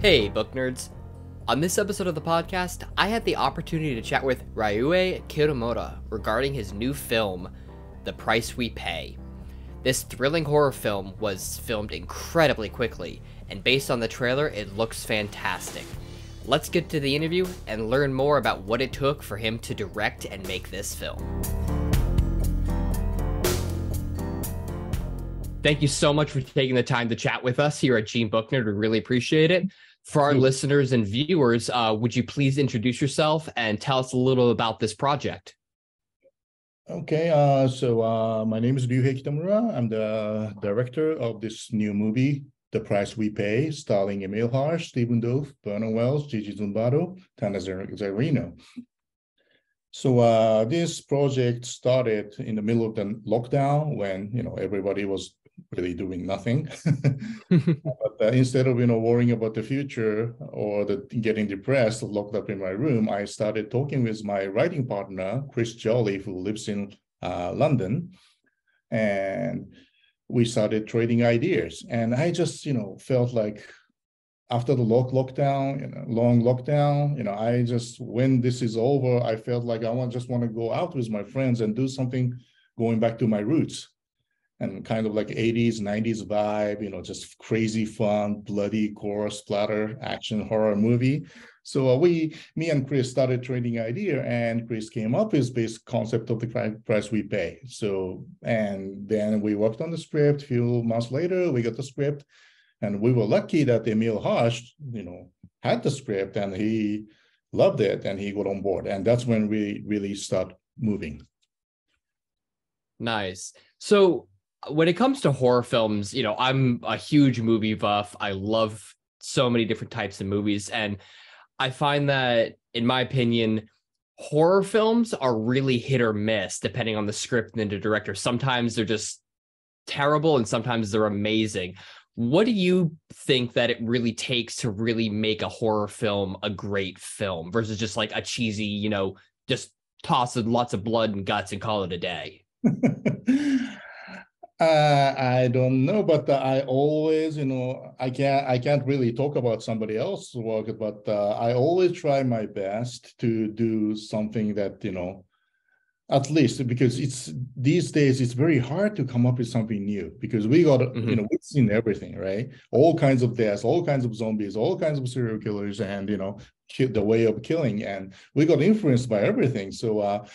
Hey, book nerds. On this episode of the podcast, I had the opportunity to chat with Ryûhei Kitamura regarding his new film, The Price We Pay. This thrilling horror film was filmed incredibly quickly, and based on the trailer, it looks fantastic. Let's get to the interview and learn more about what it took for him to direct and make this film. Thank you so much for taking the time to chat with us here at JeanBookNerd. We really appreciate it. For our listeners and viewers, would you please introduce yourself and tell us a little about this project? Okay, my name is Ryûhei Kitamura. I'm the director of this new movie, The Price We Pay, starring Emille, Hirsch, Dorff, Bernard Wells, Gigi Zumbato, Tana Zarino. So this project started in the middle of the lockdown when everybody was really doing nothing. But instead of worrying about the future or getting depressed, locked up in my room, I started talking with my writing partner, Chris Jolly, who lives in London, and we started trading ideas. And I just felt like after the lockdown, long lockdown, I just, when this is over, I felt like I just want to go out with my friends and do something going back to my roots. And kind of like 80s, 90s vibe, just crazy fun, bloody gore, splatter, action, horror movie. So me and Chris started trading idea, and Chris came up with this concept of the price we pay. So, and then we worked on the script. A few months later, we got the script, and we were lucky that Emille Hirsch, had the script, and he loved it, and he got on board. And that's when we really start moving. Nice. So, when it comes to horror films, I'm a huge movie buff. I love so many different types of movies. And I find that, in my opinion, horror films are really hit or miss depending on the script and the director. Sometimes they're just terrible and sometimes they're amazing. What do you think that it really takes to really make a horror film a great film versus just like a cheesy, just toss lots of blood and guts and call it a day? I don't know, but I always, I can't really talk about somebody else's work, but I always try my best to do something that, at least because these days it's very hard to come up with something new because we got, we've seen everything, right? All kinds of deaths, all kinds of zombies, all kinds of serial killers, and the way of killing, and we got influenced by everything. So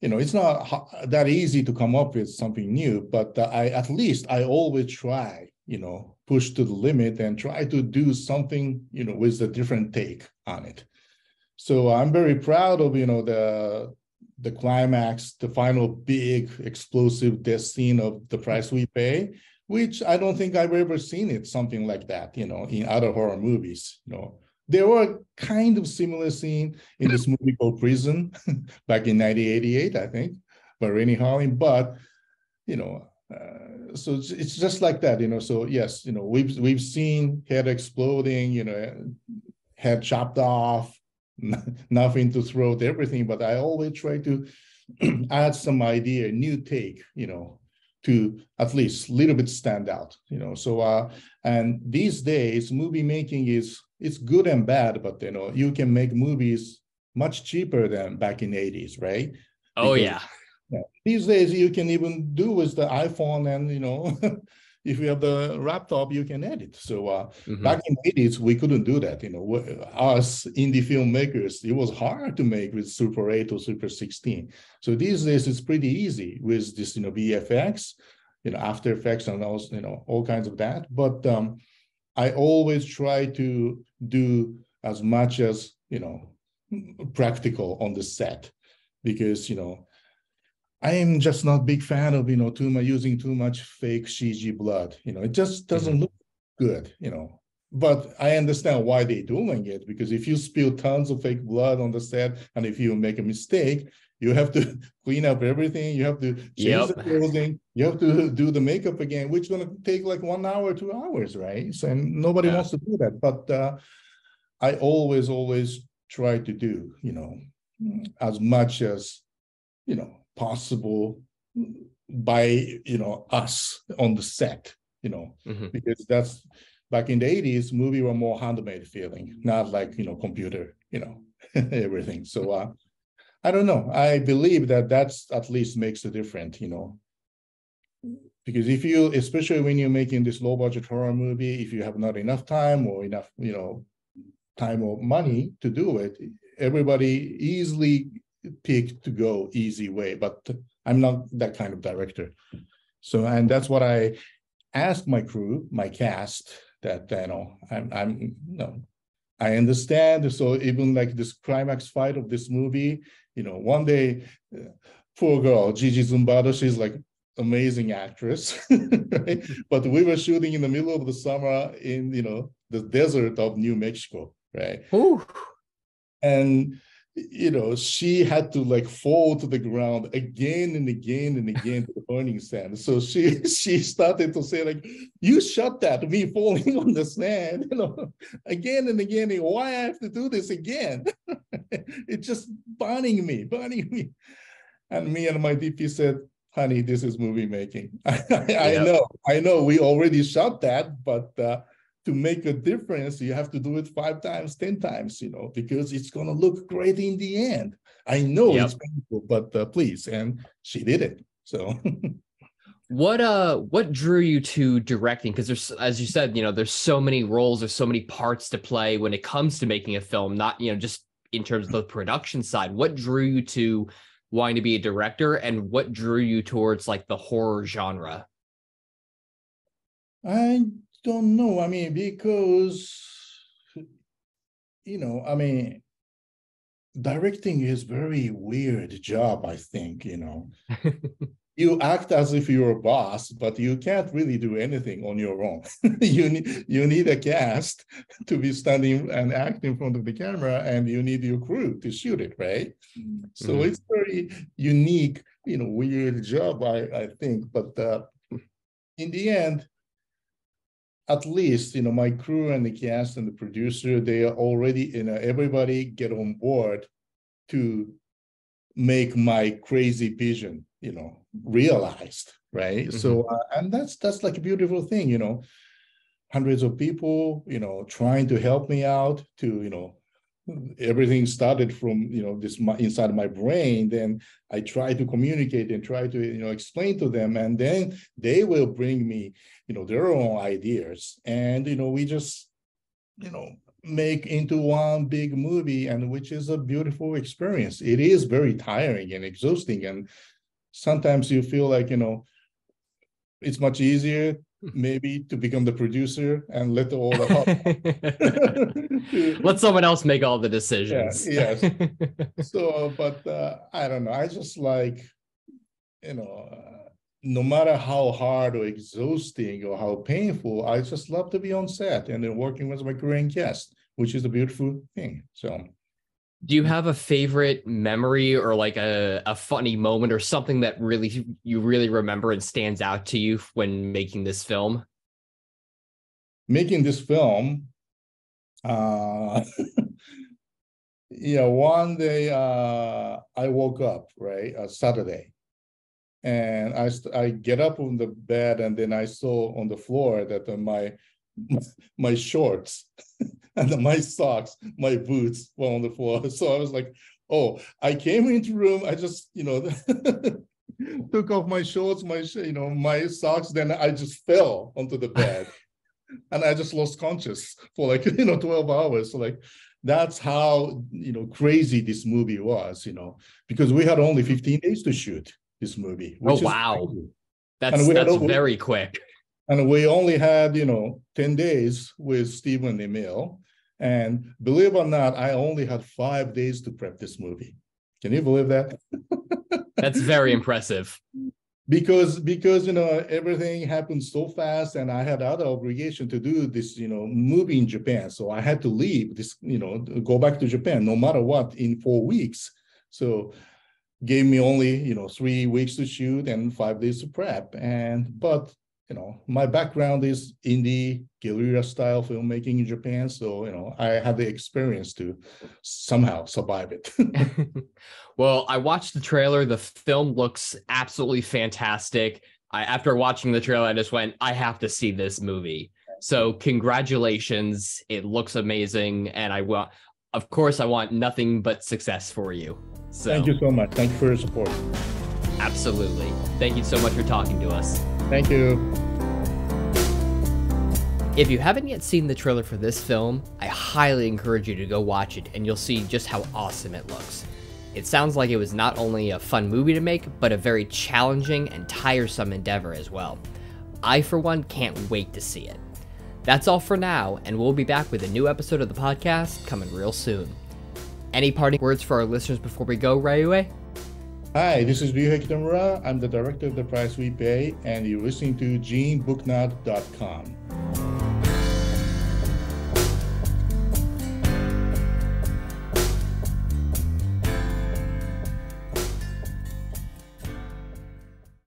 it's not that easy to come up with something new, but at least I always try, push to the limit and try to do something, with a different take on it. So I'm very proud of, the climax, the final big explosive death scene of The Price We Pay, which I don't think I've ever seen it, something like that, in other horror movies, There were kind of similar scene in this movie called Prison back in 1988, I think, by Rennie Harlin. But so it's just like that, So yes, we've seen head exploding, head chopped off, nothing to throat, everything. But I always try to add some idea, new take, to at least a little bit stand out, So and these days, movie making it's good and bad, but you can make movies much cheaper than back in the 80s, right? Oh, yeah. These days you can even do with the iPhone, and if you have the laptop, you can edit. So back in the 80s, we couldn't do that. Us indie filmmakers, it was hard to make with Super 8 or Super 16. So these days it's pretty easy with this, VFX, After Effects, and also, all kinds of that. But I always try to do as much as, practical on the set, because, I am just not a big fan of, using too much fake CG blood. It just doesn't look good, But I understand why they're doing it, because if you spill tons of fake blood on the set, and if you make a mistake, you have to clean up everything. You have to change the clothing. You have to do the makeup again, which is going to take like 1 hour, 2 hours, right? So, and nobody wants to do that. But I always try to do, as much as, possible by, us on the set, because back in the 80s, movie were more handmade feeling, not like, computer, everything. So I don't know. I believe that that's at least makes a difference, because if you, especially when you're making this low budget horror movie, if you have not enough time or enough, time or money to do it, everybody easily pick to go easy way. But I'm not that kind of director. So, and that's what I asked my crew, my cast, that, I understand. So even like this climax fight of this movie, one day, poor girl, Gigi Zumbato, she's like amazing actress, right? But we were shooting in the middle of the summer in, the desert of New Mexico, right? Ooh. And, she had to like fall to the ground again and again and again to the burning sand. So she started to say like, you shot that, me falling on the sand, again and again. Why I have to do this again? It's just burning me. And me and my DP said, honey, this is movie making. I know we already shot that, but to make a difference, you have to do it 5 times, 10 times, because it's going to look great in the end. I know it's painful, but please. And she did it. So what drew you to directing? Because there's, as you said, there's so many roles, there's so many parts to play when it comes to making a film, not, just in terms of the production side. What drew you to wanting to be a director, and what drew you towards like the horror genre? I don't know. I mean, because, directing is very weird job, I think, You act as if you're a boss, but you can't really do anything on your own. You need a cast to be standing and act in front of the camera, and you need your crew to shoot it, right? So it's very unique, weird job, I think. But in the end, at least, my crew and the cast and the producer, they are already, everybody get on board to make my crazy vision, realized, right? So, and that's like a beautiful thing, hundreds of people, trying to help me out to, everything started from, this inside my brain. Then I try to communicate and try to, explain to them, and then they will bring me, their own ideas. And, we just, make into one big movie, and which is a beautiful experience. It is very tiring and exhausting. And sometimes you feel like, it's much easier maybe to become the producer and let all the let someone else make all the decisions. Yes. So, but I don't know. I just like, no matter how hard or exhausting or how painful, I just love to be on set and then working with my Korean cast, which is a beautiful thing. So, do you have a favorite memory or like a funny moment or something that you really remember and stands out to you when making this film? Making this film, one day I woke up, right, Saturday, and I get up on the bed, and then I saw on the floor that my shorts and my socks, my boots were on the floor. So I was like, oh, I came into the room, I just, took off my shorts, my socks, then I just fell onto the bed. And I just lost conscious for like, 12 hours. So like, that's how, crazy this movie was, because we had only 15 days to shoot this movie. Which wow. That's very quick. And we only had, 10 days with Steve and Emille. And believe it or not, I only had 5 days to prep this movie. Can you believe that? That's very impressive. Because everything happened so fast, and I had other obligation to do this, movie in Japan. So I had to leave this, go back to Japan no matter what in 4 weeks. So gave me only, 3 weeks to shoot and 5 days to prep. But my background is indie guerrilla style filmmaking in Japan. So, I had the experience to somehow survive it. Well, I watched the trailer. The film looks absolutely fantastic. After watching the trailer, I just went, I have to see this movie. So congratulations. It looks amazing. And of course, I want nothing but success for you. So thank you so much. Thank you for your support. Absolutely. Thank you so much for talking to us. Thank you. If you haven't yet seen the trailer for this film, I highly encourage you to go watch it and you'll see just how awesome it looks. It sounds like it was not only a fun movie to make, but a very challenging and tiresome endeavor as well. I, for one, can't wait to see it. That's all for now, and we'll be back with a new episode of the podcast coming real soon. Any parting words for our listeners before we go, Ryûhei? Hi, this is Ryûhei Kitamura. I'm the director of The Price We Pay, and you're listening to JeanBookNerd.com.